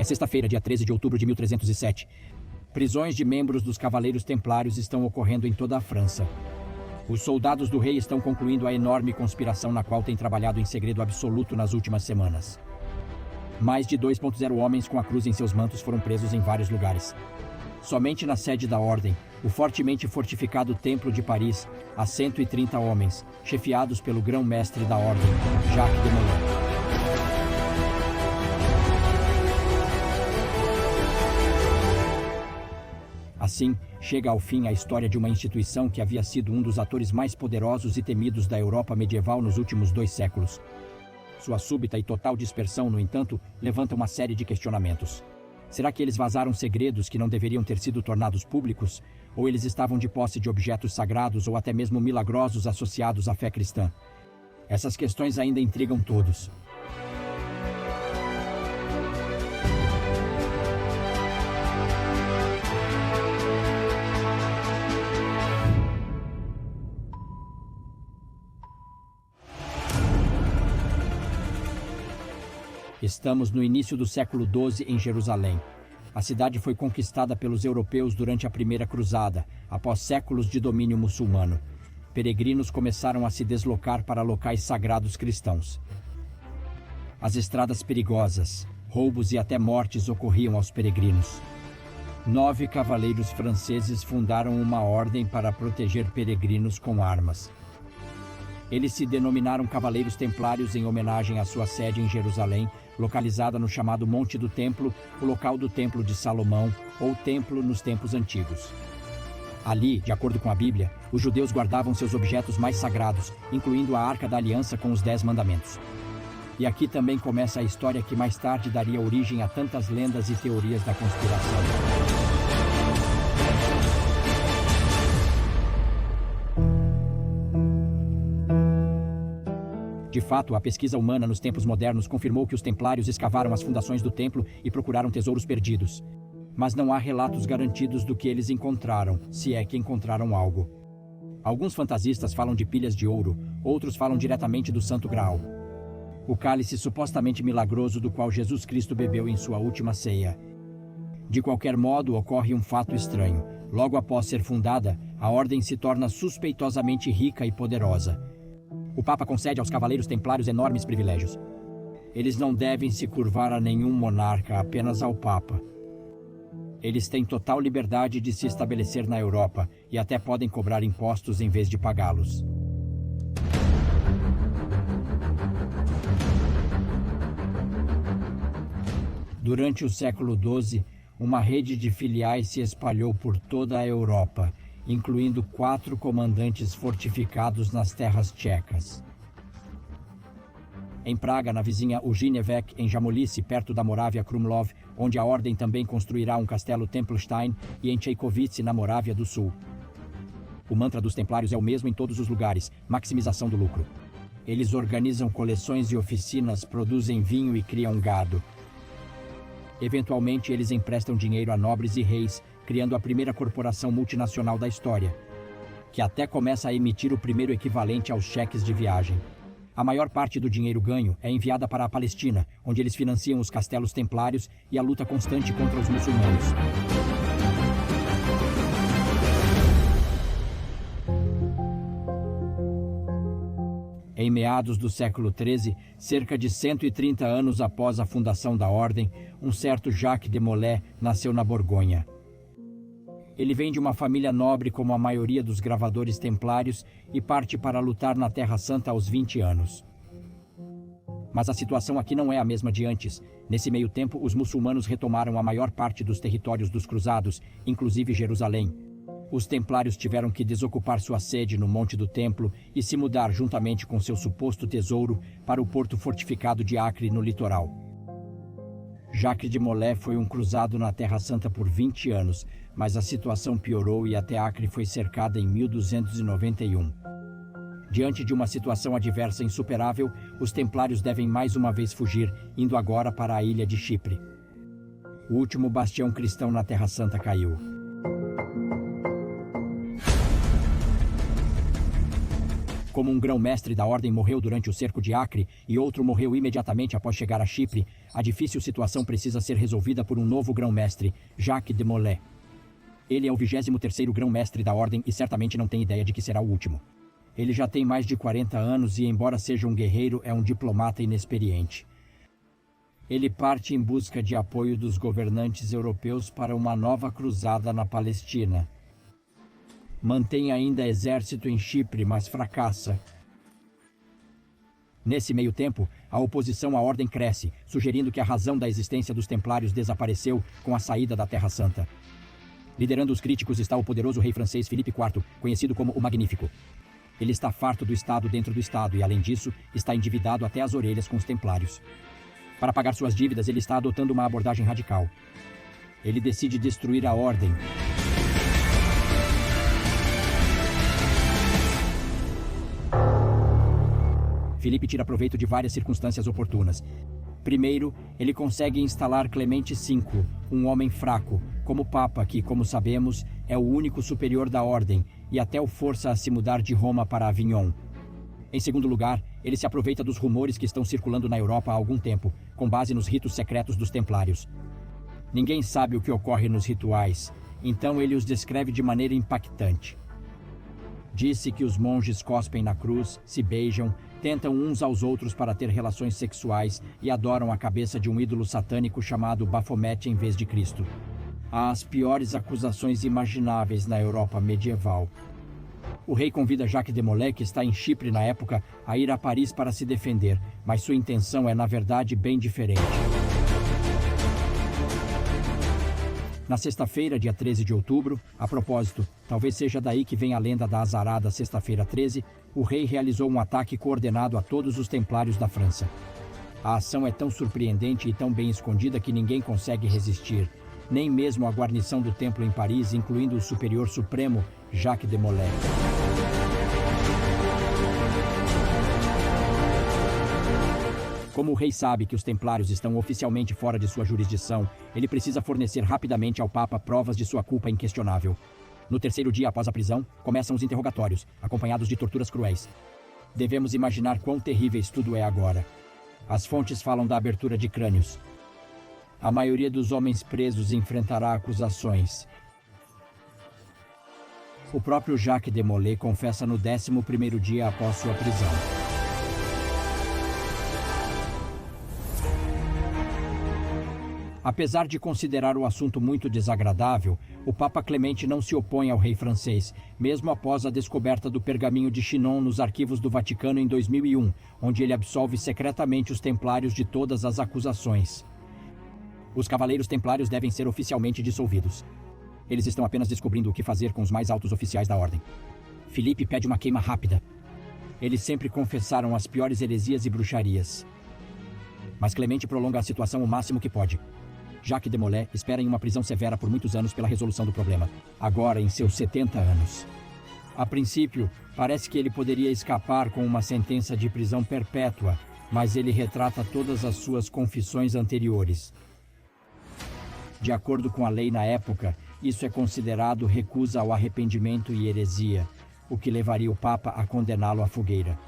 sexta-feira, dia 13 de outubro de 1307. Prisões de membros dos Cavaleiros Templários estão ocorrendo em toda a França. Os soldados do rei estão concluindo a enorme conspiração na qual têm trabalhado em segredo absoluto nas últimas semanas. Mais de 2.0 homens com a cruz em seus mantos foram presos em vários lugares. Somente na sede da Ordem, o fortemente fortificado Templo de Paris, há 130 homens, chefiados pelo grão-mestre da Ordem, Jacques de Molay. Assim, chega ao fim a história de uma instituição que havia sido um dos atores mais poderosos e temidos da Europa medieval nos últimos 2 séculos. Sua súbita e total dispersão, no entanto, levanta uma série de questionamentos. Será que eles vazaram segredos que não deveriam ter sido tornados públicos? Ou eles estavam de posse de objetos sagrados ou até mesmo milagrosos associados à fé cristã? Essas questões ainda intrigam todos. Estamos no início do século XII em Jerusalém. A cidade foi conquistada pelos europeus durante a Primeira Cruzada, após séculos de domínio muçulmano. Peregrinos começaram a se deslocar para locais sagrados cristãos. As estradas perigosas, roubos e até mortes ocorriam aos peregrinos. 9 cavaleiros franceses fundaram uma ordem para proteger peregrinos com armas. Eles se denominaram Cavaleiros Templários em homenagem à sua sede em Jerusalém, localizada no chamado Monte do Templo, o local do Templo de Salomão, ou Templo nos tempos antigos. Ali, de acordo com a Bíblia, os judeus guardavam seus objetos mais sagrados, incluindo a Arca da Aliança com os 10 Mandamentos. E aqui também começa a história que mais tarde daria origem a tantas lendas e teorias da conspiração. De fato, a pesquisa humana nos tempos modernos confirmou que os templários escavaram as fundações do templo e procuraram tesouros perdidos. Mas não há relatos garantidos do que eles encontraram, se é que encontraram algo. Alguns fantasistas falam de pilhas de ouro, outros falam diretamente do Santo Graal, o cálice supostamente milagroso do qual Jesus Cristo bebeu em sua última ceia. De qualquer modo, ocorre um fato estranho. Logo após ser fundada, a ordem se torna suspeitosamente rica e poderosa. O Papa concede aos Cavaleiros Templários enormes privilégios. Eles não devem se curvar a nenhum monarca, apenas ao Papa. Eles têm total liberdade de se estabelecer na Europa e até podem cobrar impostos em vez de pagá-los. Durante o século XII, uma rede de filiais se espalhou por toda a Europa, incluindo 4 comandantes fortificados nas terras tchecas. Em Praga, na vizinha Ujinevec, em Jamolice, perto da Morávia Krumlov, onde a Ordem também construirá um castelo Tempelstein, e em Tcheikovice, na Morávia do Sul. O mantra dos Templários é o mesmo em todos os lugares: maximização do lucro. Eles organizam coleções e oficinas, produzem vinho e criam gado. Eventualmente, eles emprestam dinheiro a nobres e reis, criando a primeira corporação multinacional da história, que até começa a emitir o primeiro equivalente aos cheques de viagem. A maior parte do dinheiro ganho é enviada para a Palestina, onde eles financiam os castelos templários e a luta constante contra os muçulmanos. Em meados do século XIII, cerca de 130 anos após a fundação da Ordem, um certo Jacques de Molay nasceu na Borgonha. Ele vem de uma família nobre como a maioria dos gravadores templários e parte para lutar na Terra Santa aos 20 anos. Mas a situação aqui não é a mesma de antes. Nesse meio tempo, os muçulmanos retomaram a maior parte dos territórios dos cruzados, inclusive Jerusalém. Os templários tiveram que desocupar sua sede no Monte do Templo e se mudar juntamente com seu suposto tesouro para o porto fortificado de Acre, no litoral. Jacques de Molay foi um cruzado na Terra Santa por 20 anos, mas a situação piorou e até Acre foi cercada em 1291. Diante de uma situação adversa insuperável, os templários devem mais uma vez fugir, indo agora para a ilha de Chipre. O último bastião cristão na Terra Santa caiu. Como um grão-mestre da Ordem morreu durante o cerco de Acre e outro morreu imediatamente após chegar a Chipre, a difícil situação precisa ser resolvida por um novo grão-mestre, Jacques de Molay. Ele é o 23º grão-mestre da Ordem e certamente não tem ideia de que será o último. Ele já tem mais de 40 anos e, embora seja um guerreiro, é um diplomata inexperiente. Ele parte em busca de apoio dos governantes europeus para uma nova cruzada na Palestina. Mantém ainda exército em Chipre, mas fracassa. Nesse meio tempo, a oposição à Ordem cresce, sugerindo que a razão da existência dos Templários desapareceu com a saída da Terra Santa. Liderando os críticos está o poderoso rei francês Filipe IV, conhecido como o Magnífico. Ele está farto do Estado dentro do Estado e, além disso, está endividado até as orelhas com os Templários. Para pagar suas dívidas, ele está adotando uma abordagem radical. Ele decide destruir a Ordem. Filipe tira proveito de várias circunstâncias oportunas. Primeiro, ele consegue instalar Clemente V, um homem fraco, como Papa que, como sabemos, é o único superior da Ordem e até o força a se mudar de Roma para Avignon. Em segundo lugar, ele se aproveita dos rumores que estão circulando na Europa há algum tempo, com base nos ritos secretos dos Templários. Ninguém sabe o que ocorre nos rituais, então ele os descreve de maneira impactante. Disse que os monges cospem na cruz, se beijam, tentam uns aos outros para ter relações sexuais e adoram a cabeça de um ídolo satânico chamado Bafomete em vez de Cristo. Há as piores acusações imagináveis na Europa medieval. O rei convida Jacques de Molay, que está em Chipre na época, a ir a Paris para se defender, mas sua intenção é, na verdade, bem diferente. Na sexta-feira, dia 13 de outubro, a propósito, talvez seja daí que vem a lenda da azarada Sexta-feira 13, o rei realizou um ataque coordenado a todos os templários da França. A ação é tão surpreendente e tão bem escondida que ninguém consegue resistir, nem mesmo a guarnição do templo em Paris, incluindo o superior supremo, Jacques de Molay. Como o rei sabe que os templários estão oficialmente fora de sua jurisdição, ele precisa fornecer rapidamente ao Papa provas de sua culpa inquestionável. No terceiro dia após a prisão, começam os interrogatórios, acompanhados de torturas cruéis. Devemos imaginar quão terríveis tudo é agora. As fontes falam da abertura de crânios. A maioria dos homens presos enfrentará acusações. O próprio Jacques de Molay confessa no 11º dia após sua prisão. Apesar de considerar o assunto muito desagradável, o Papa Clemente não se opõe ao rei francês, mesmo após a descoberta do pergaminho de Chinon nos arquivos do Vaticano em 2001, onde ele absolve secretamente os templários de todas as acusações. Os cavaleiros templários devem ser oficialmente dissolvidos. Eles estão apenas descobrindo o que fazer com os mais altos oficiais da Ordem. Filipe pede uma queima rápida. Eles sempre confessaram as piores heresias e bruxarias. Mas Clemente prolonga a situação o máximo que pode. Jacques de Molay espera em uma prisão severa por muitos anos pela resolução do problema, agora em seus 70 anos. A princípio, parece que ele poderia escapar com uma sentença de prisão perpétua, mas ele retrata todas as suas confissões anteriores. De acordo com a lei na época, isso é considerado recusa ao arrependimento e heresia, o que levaria o Papa a condená-lo à fogueira.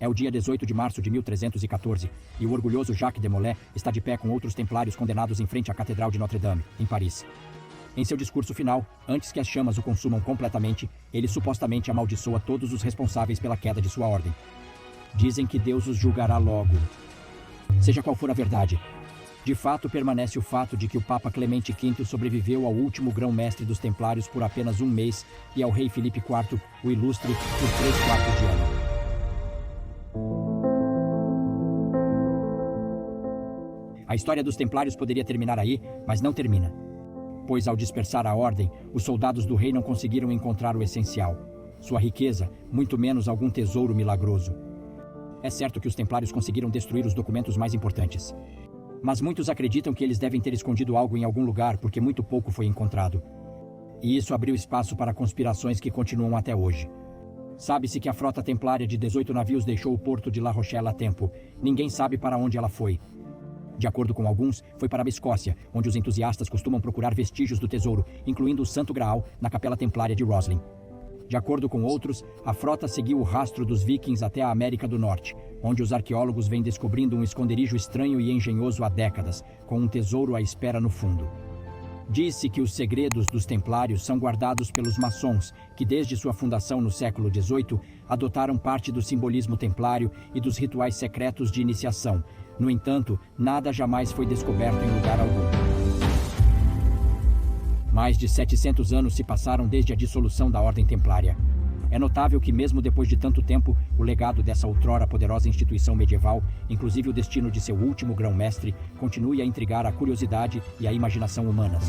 É o dia 18 de março de 1314, e o orgulhoso Jacques de Molay está de pé com outros templários condenados em frente à Catedral de Notre-Dame, em Paris. Em seu discurso final, antes que as chamas o consumam completamente, ele supostamente amaldiçoa todos os responsáveis pela queda de sua ordem. Dizem que Deus os julgará logo. Seja qual for a verdade, de fato permanece o fato de que o Papa Clemente V sobreviveu ao último grão-mestre dos templários por apenas um mês e ao rei Filipe IV, o ilustre, por 3/4 de ano. A história dos templários poderia terminar aí, mas não termina. Pois ao dispersar a ordem, os soldados do rei não conseguiram encontrar o essencial. Sua riqueza, muito menos algum tesouro milagroso. É certo que os templários conseguiram destruir os documentos mais importantes. Mas muitos acreditam que eles devem ter escondido algo em algum lugar porque muito pouco foi encontrado. E isso abriu espaço para conspirações que continuam até hoje. Sabe-se que a frota templária de 18 navios deixou o porto de La Rochelle a tempo. Ninguém sabe para onde ela foi. De acordo com alguns, foi para a Escócia, onde os entusiastas costumam procurar vestígios do tesouro, incluindo o Santo Graal, na Capela Templária de Roslin. De acordo com outros, a frota seguiu o rastro dos vikings até a América do Norte, onde os arqueólogos vêm descobrindo um esconderijo estranho e engenhoso há décadas, com um tesouro à espera no fundo. Diz-se que os segredos dos templários são guardados pelos maçons, que desde sua fundação no século XVIII adotaram parte do simbolismo templário e dos rituais secretos de iniciação. No entanto, nada jamais foi descoberto em lugar algum. Mais de 700 anos se passaram desde a dissolução da Ordem Templária. É notável que, mesmo depois de tanto tempo, o legado dessa outrora poderosa instituição medieval, inclusive o destino de seu último grão-mestre, continue a intrigar a curiosidade e a imaginação humanas.